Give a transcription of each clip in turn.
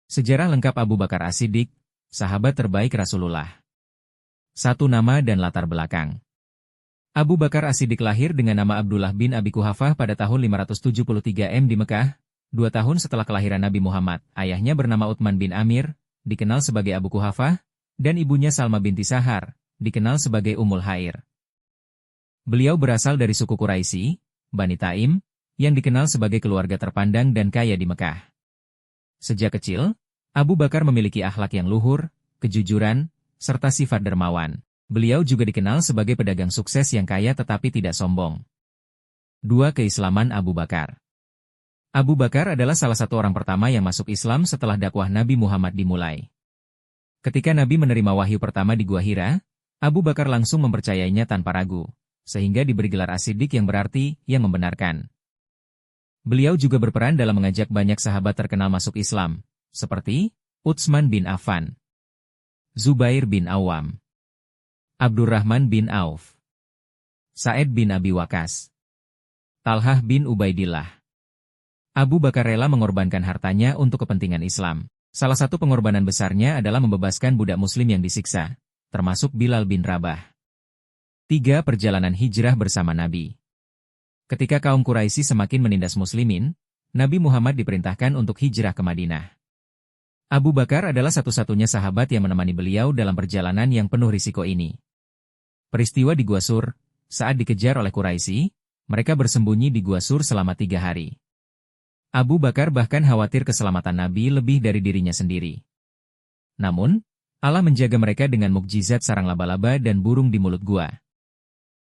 Sejarah lengkap Abu Bakar As-Siddiq, sahabat terbaik Rasulullah. 1 Nama dan latar belakang. Abu Bakar As-Siddiq lahir dengan nama Abdullah bin Abi Quhafah pada tahun 573 di Mekah, 2 tahun setelah kelahiran Nabi Muhammad. Ayahnya bernama Utsman bin Amir, dikenal sebagai Abu Quhafah, dan ibunya Salma binti Sahar, dikenal sebagai Ummul Khair. Beliau berasal dari suku Quraisy, Bani Taim, yang dikenal sebagai keluarga terpandang dan kaya di Mekah. Sejak kecil, Abu Bakar memiliki akhlak yang luhur, kejujuran, serta sifat dermawan. Beliau juga dikenal sebagai pedagang sukses yang kaya tetapi tidak sombong. 2 Keislaman Abu Bakar. Abu Bakar adalah salah satu orang pertama yang masuk Islam setelah dakwah Nabi Muhammad dimulai. Ketika Nabi menerima wahyu pertama di Gua Hira, Abu Bakar langsung mempercayainya tanpa ragu, sehingga diberi gelar As-Siddiq yang berarti yang membenarkan. Beliau juga berperan dalam mengajak banyak sahabat terkenal masuk Islam, seperti Utsman bin Affan, Zubair bin Awam, Abdurrahman bin Auf, Sa'id bin Abi Waqqas, Talhah bin Ubaidillah. Abu Bakar rela mengorbankan hartanya untuk kepentingan Islam. Salah satu pengorbanan besarnya adalah membebaskan budak muslim yang disiksa, termasuk Bilal bin Rabah. 3 Perjalanan hijrah bersama Nabi. Ketika kaum Quraisy semakin menindas muslimin, Nabi Muhammad diperintahkan untuk hijrah ke Madinah. Abu Bakar adalah satu-satunya sahabat yang menemani beliau dalam perjalanan yang penuh risiko ini. Peristiwa di Gua Sur, saat dikejar oleh Quraisy, mereka bersembunyi di Gua Sur selama 3 hari. Abu Bakar bahkan khawatir keselamatan Nabi lebih dari dirinya sendiri. Namun, Allah menjaga mereka dengan mukjizat sarang laba-laba dan burung di mulut gua.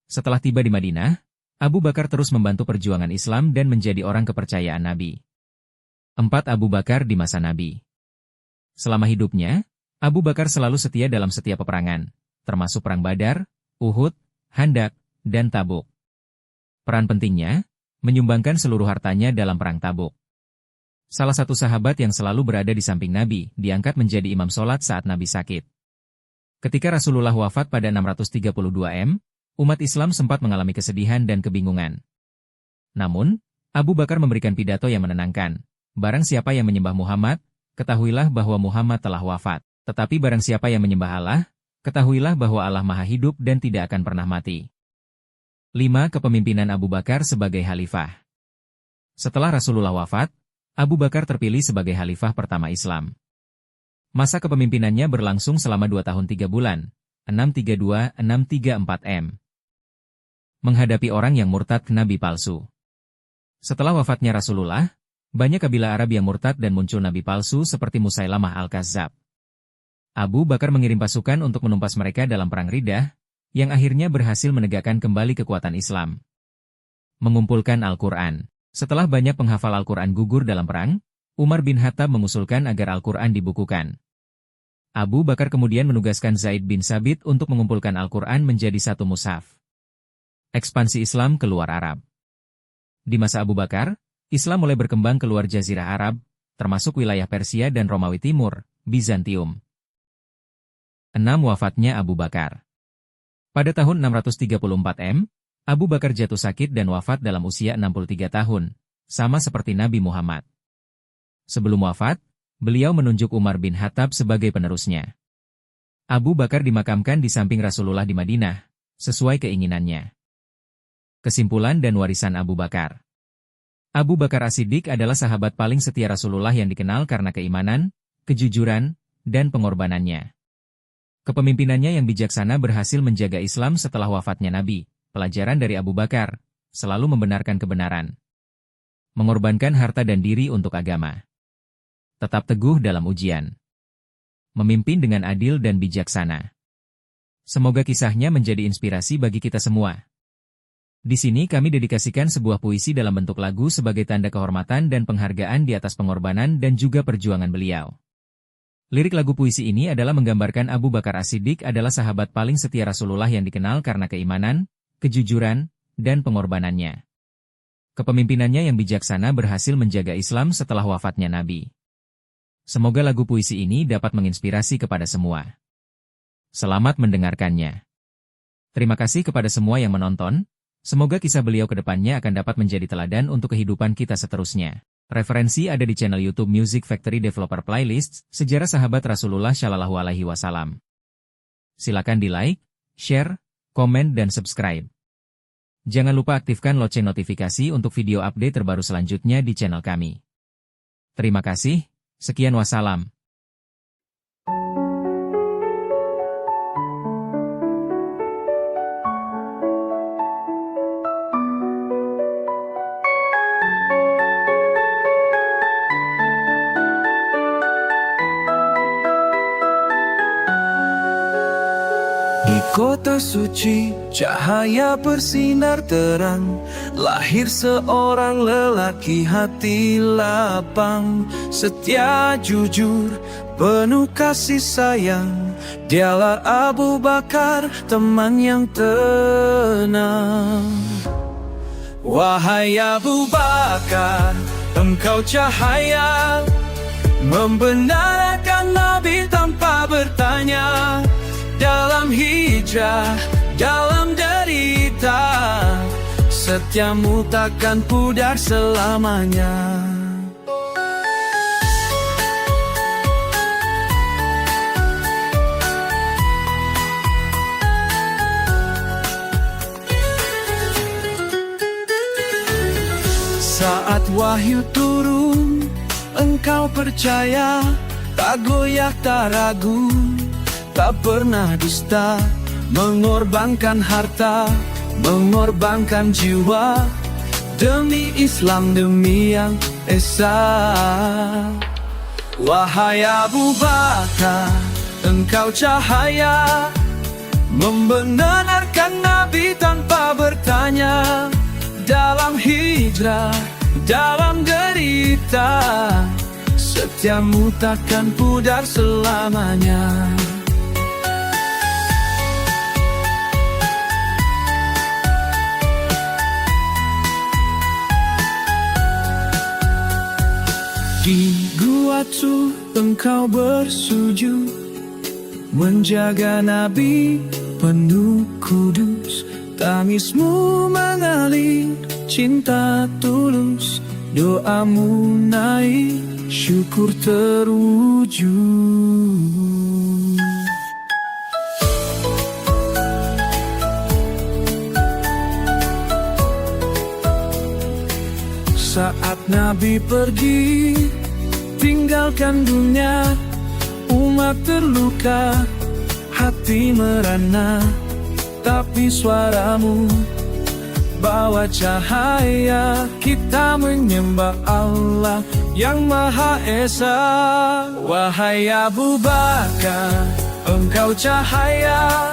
Setelah tiba di Madinah, Abu Bakar terus membantu perjuangan Islam dan menjadi orang kepercayaan Nabi. 4 Abu Bakar di masa Nabi. Selama hidupnya, Abu Bakar selalu setia dalam setiap peperangan, termasuk Perang Badar, Uhud, Handak, dan Tabuk. Peran pentingnya, menyumbangkan seluruh hartanya dalam Perang Tabuk. Salah satu sahabat yang selalu berada di samping Nabi, diangkat menjadi imam sholat saat Nabi sakit. Ketika Rasulullah wafat pada 632 umat Islam sempat mengalami kesedihan dan kebingungan. Namun, Abu Bakar memberikan pidato yang menenangkan. Barang siapa yang menyembah Muhammad, ketahuilah bahwa Muhammad telah wafat. Tetapi barang siapa yang menyembah Allah, ketahuilah bahwa Allah Maha Hidup dan tidak akan pernah mati. 5 Kepemimpinan Abu Bakar sebagai Khalifah. Setelah Rasulullah wafat, Abu Bakar terpilih sebagai Khalifah pertama Islam. Masa kepemimpinannya berlangsung selama 2 tahun 3 bulan, 632-634 menghadapi orang yang murtad nabi palsu. Setelah wafatnya Rasulullah, banyak kabilah Arab yang murtad dan muncul nabi palsu seperti Musailamah Al-Kazzab. Abu Bakar mengirim pasukan untuk menumpas mereka dalam perang Riddah, yang akhirnya berhasil menegakkan kembali kekuatan Islam. Mengumpulkan Al-Quran. Setelah banyak penghafal Al-Quran gugur dalam perang, Umar bin Khattab mengusulkan agar Al-Quran dibukukan. Abu Bakar kemudian menugaskan Zaid bin Sabit untuk mengumpulkan Al-Quran menjadi satu mushaf. Ekspansi Islam keluar Arab. Di masa Abu Bakar, Islam mulai berkembang keluar Jazirah Arab, termasuk wilayah Persia dan Romawi Timur, Bizantium. 6 Wafatnya Abu Bakar. Pada tahun 634 Abu Bakar jatuh sakit dan wafat dalam usia 63 tahun, sama seperti Nabi Muhammad. Sebelum wafat, beliau menunjuk Umar bin Khattab sebagai penerusnya. Abu Bakar dimakamkan di samping Rasulullah di Madinah, sesuai keinginannya. Kesimpulan dan warisan Abu Bakar. Abu Bakar As-Siddiq adalah sahabat paling setia Rasulullah yang dikenal karena keimanan, kejujuran, dan pengorbanannya. Kepemimpinannya yang bijaksana berhasil menjaga Islam setelah wafatnya Nabi. Pelajaran dari Abu Bakar, selalu membenarkan kebenaran. Mengorbankan harta dan diri untuk agama. Tetap teguh dalam ujian. Memimpin dengan adil dan bijaksana. Semoga kisahnya menjadi inspirasi bagi kita semua. Di sini kami dedikasikan sebuah puisi dalam bentuk lagu sebagai tanda kehormatan dan penghargaan di atas pengorbanan dan juga perjuangan beliau. Lirik lagu puisi ini adalah menggambarkan Abu Bakar As-Siddiq adalah sahabat paling setia Rasulullah yang dikenal karena keimanan, kejujuran, dan pengorbanannya. Kepemimpinannya yang bijaksana berhasil menjaga Islam setelah wafatnya Nabi. Semoga lagu puisi ini dapat menginspirasi kepada semua. Selamat mendengarkannya. Terima kasih kepada semua yang menonton. Semoga kisah beliau ke depannya akan dapat menjadi teladan untuk kehidupan kita seterusnya. Referensi ada di channel YouTube Music Factory Developer Playlists, Sejarah Sahabat Rasulullah Shallallahu Alaihi Wasallam. Silakan di like, share, komen, dan subscribe. Jangan lupa aktifkan lonceng notifikasi untuk video update terbaru selanjutnya di channel kami. Terima kasih, sekian wassalam. Di kota suci, cahaya bersinar terang. Lahir seorang lelaki hati lapang, setia jujur, penuh kasih sayang. Dialah Abu Bakar, teman yang tenang. Wahai Abu Bakar, engkau cahaya, membenarkan Nabi tanpa bertanya. Dalam hijrah, dalam derita, setiamu takkan pudar selamanya. Saat wahyu turun, engkau percaya, tak goyah, tak ragu, tak pernah dusta, mengorbankan harta, mengorbankan jiwa, demi Islam, demi yang esa. Wahai Abu Bakar, engkau cahaya, membenarkan Nabi tanpa bertanya. Dalam hijrah, dalam derita, setiamu takkan pudar selamanya. Di Gua Tur engkau bersujud, menjaga Nabi penuh kudus. Tangismu mengalir cinta tulus, doamu naik syukur terwujud. Saat Nabi pergi, tinggalkan dunia, umat terluka, hati merana, tapi suaramu bawa cahaya. Kita menyembah Allah yang Maha Esa. Wahai Abu Bakar, engkau cahaya,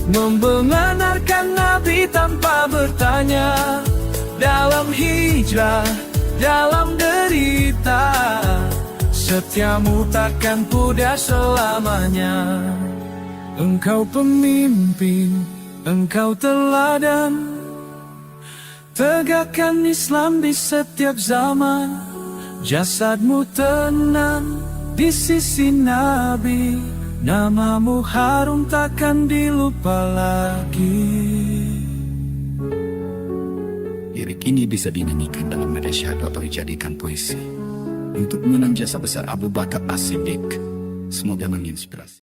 membenarkan Nabi tanpa bertanya. Dalam hijrah, dalam derita, setiamu takkan pudar selamanya. Engkau pemimpin, engkau teladan, tegakkan Islam di setiap zaman. Jasadmu tenang di sisi Nabi, namamu harum takkan dilupa lagi. Lirik ini bisa dinyanyikan dalam nada syahdu atau dijadikan puisi untuk mengenang jasa besar Abu Bakar As-Siddiq. Semoga menginspirasi.